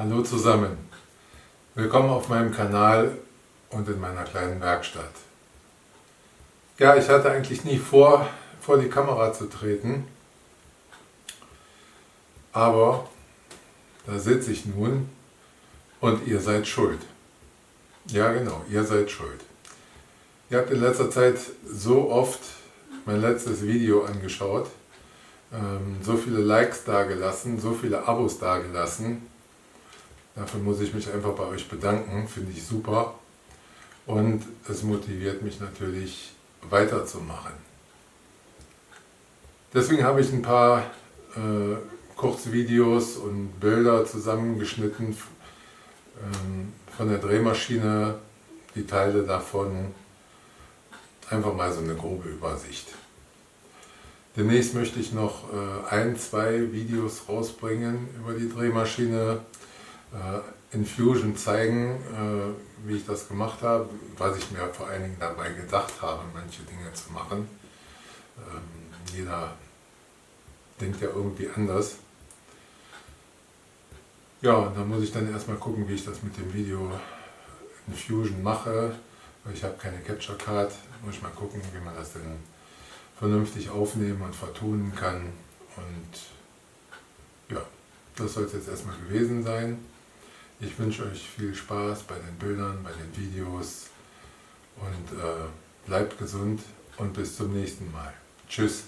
Hallo zusammen, willkommen auf meinem Kanal und in meiner kleinen Werkstatt. Ja, ich hatte eigentlich nie vor die Kamera zu treten, aber da sitze ich nun und ihr seid schuld. Ja genau, ihr seid schuld. Ihr habt in letzter Zeit so oft mein letztes Video angeschaut, so viele Likes dagelassen, so viele Abos dagelassen. Dafür muss ich mich einfach bei euch bedanken, finde ich super. Und es motiviert mich natürlich weiterzumachen. Deswegen habe ich ein paar Kurzvideos und Bilder zusammengeschnitten von der Drehmaschine, die Teile davon, einfach mal so eine grobe Übersicht. Demnächst möchte ich noch ein, zwei Videos rausbringen über die Drehmaschine, in Fusion zeigen, wie ich das gemacht habe, was ich mir vor allen Dingen dabei gedacht habe, manche Dinge zu machen. Jeder denkt ja irgendwie anders. Ja, und dann muss ich dann erstmal gucken, wie ich das mit dem Video in Fusion mache, weil ich habe keine Capture Card. Muss ich mal gucken, wie man das denn vernünftig aufnehmen und vertonen kann. Und ja, das soll es jetzt erstmal gewesen sein. Ich wünsche euch viel Spaß bei den Bildern, bei den Videos und bleibt gesund und bis zum nächsten Mal. Tschüss.